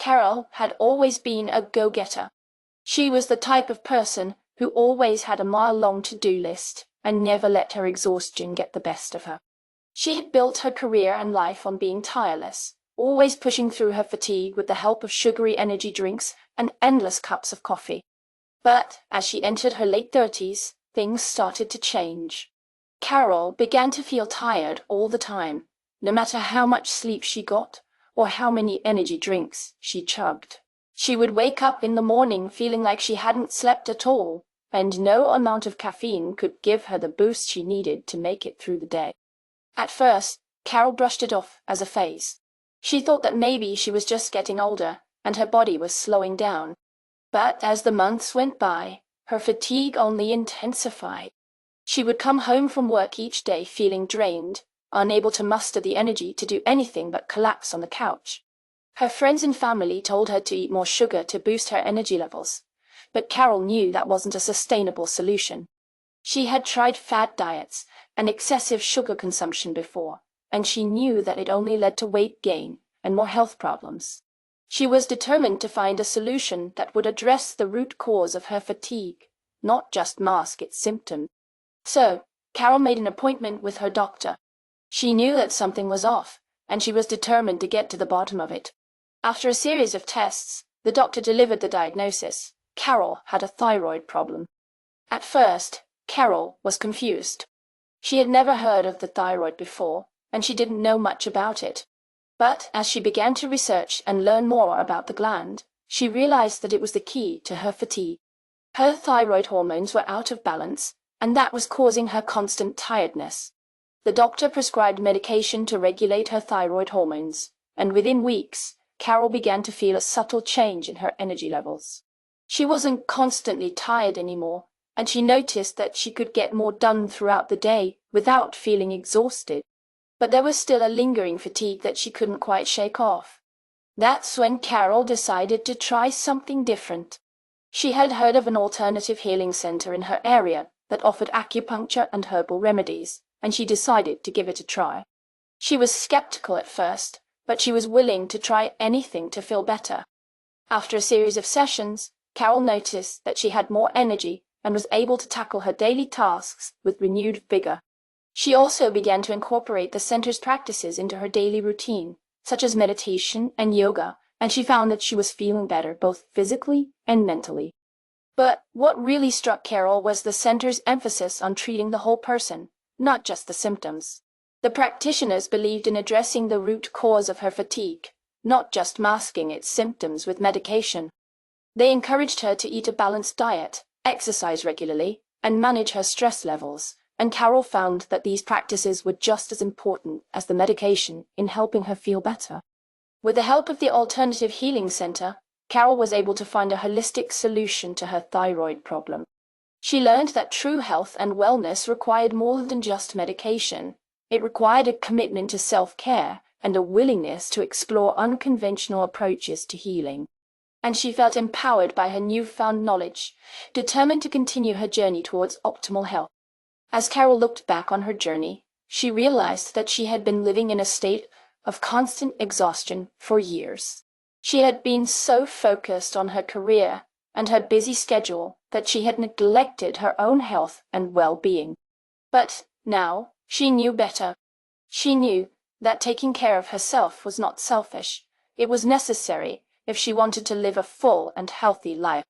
Carol had always been a go-getter. She was the type of person who always had a mile-long to-do list and never let her exhaustion get the best of her. She had built her career and life on being tireless, always pushing through her fatigue with the help of sugary energy drinks and endless cups of coffee. But as she entered her late 30s, things started to change. Carol began to feel tired all the time, no matter how much sleep she got or how many energy drinks she chugged. She would wake up in the morning feeling like she hadn't slept at all, and no amount of caffeine could give her the boost she needed to make it through the day. At first, Carol brushed it off as a phase. She thought that maybe she was just getting older and her body was slowing down. But as the months went by, her fatigue only intensified. She would come home from work each day feeling drained, unable to muster the energy to do anything but collapse on the couch. Her friends and family told her to eat more sugar to boost her energy levels, but Carol knew that wasn't a sustainable solution. She had tried fad diets and excessive sugar consumption before, and she knew that it only led to weight gain and more health problems. She was determined to find a solution that would address the root cause of her fatigue, not just mask its symptoms. So, Carol made an appointment with her doctor. She knew that something was off, and she was determined to get to the bottom of it. After a series of tests, the doctor delivered the diagnosis. Carol had a thyroid problem. At first, Carol was confused. She had never heard of the thyroid before, and she didn't know much about it. But as she began to research and learn more about the gland, she realized that it was the key to her fatigue. Her thyroid hormones were out of balance, and that was causing her constant tiredness. The doctor prescribed medication to regulate her thyroid hormones, and within weeks, Carol began to feel a subtle change in her energy levels. She wasn't constantly tired anymore, and she noticed that she could get more done throughout the day without feeling exhausted. But there was still a lingering fatigue that she couldn't quite shake off. That's when Carol decided to try something different. She had heard of an alternative healing center in her area that offered acupuncture and herbal remedies, and she decided to give it a try. She was skeptical at first, but she was willing to try anything to feel better. After a series of sessions, Carol noticed that she had more energy and was able to tackle her daily tasks with renewed vigor. She also began to incorporate the center's practices into her daily routine, such as meditation and yoga, and she found that she was feeling better both physically and mentally. But what really struck Carol was the center's emphasis on treating the whole person, not just the symptoms. The practitioners believed in addressing the root cause of her fatigue, not just masking its symptoms with medication. They encouraged her to eat a balanced diet, exercise regularly, and manage her stress levels, and Carol found that these practices were just as important as the medication in helping her feel better. With the help of the Alternative Healing Center, Carol was able to find a holistic solution to her thyroid problem. She learned that true health and wellness required more than just medication. It required a commitment to self-care and a willingness to explore unconventional approaches to healing. And she felt empowered by her newfound knowledge, determined to continue her journey towards optimal health. As Carol looked back on her journey, she realized that she had been living in a state of constant exhaustion for years. She had been so focused on her career and her busy schedule that she had neglected her own health and well-being. But now she knew better. She knew that taking care of herself was not selfish. It was necessary if she wanted to live a full and healthy life.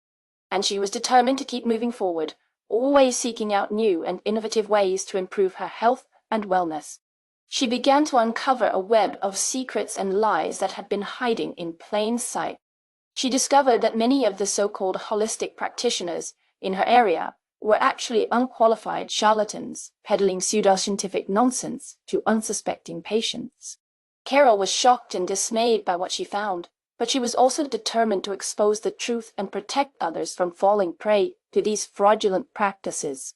And she was determined to keep moving forward, always seeking out new and innovative ways to improve her health and wellness. She began to uncover a web of secrets and lies that had been hiding in plain sight. She discovered that many of the so-called holistic practitioners in her area were actually unqualified charlatans, peddling pseudoscientific nonsense to unsuspecting patients. Carol was shocked and dismayed by what she found, but she was also determined to expose the truth and protect others from falling prey to these fraudulent practices.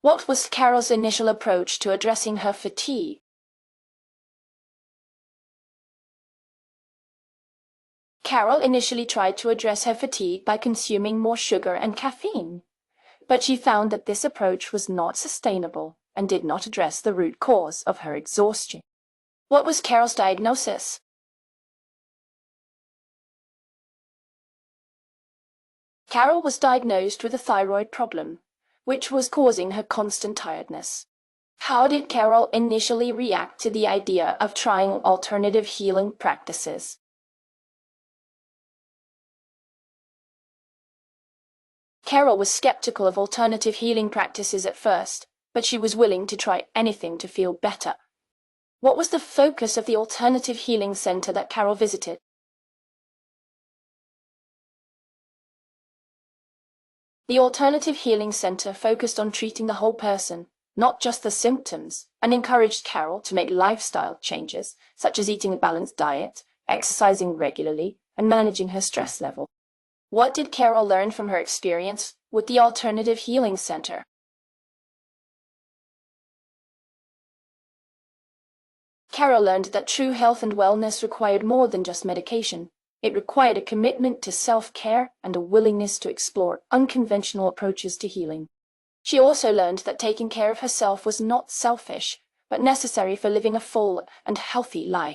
What was Carol's initial approach to addressing her fatigue? Carol initially tried to address her fatigue by consuming more sugar and caffeine, but she found that this approach was not sustainable and did not address the root cause of her exhaustion. What was Carol's diagnosis? Carol was diagnosed with a thyroid problem, which was causing her constant tiredness. How did Carol initially react to the idea of trying alternative healing practices? Carol was skeptical of alternative healing practices at first, but she was willing to try anything to feel better. What was the focus of the alternative healing center that Carol visited? The alternative healing center focused on treating the whole person, not just the symptoms, and encouraged Carol to make lifestyle changes, such as eating a balanced diet, exercising regularly, and managing her stress level. What did Carol learn from her experience with the alternative healing center? Carol learned that true health and wellness required more than just medication. It required a commitment to self-care and a willingness to explore unconventional approaches to healing. She also learned that taking care of herself was not selfish, but necessary for living a full and healthy life.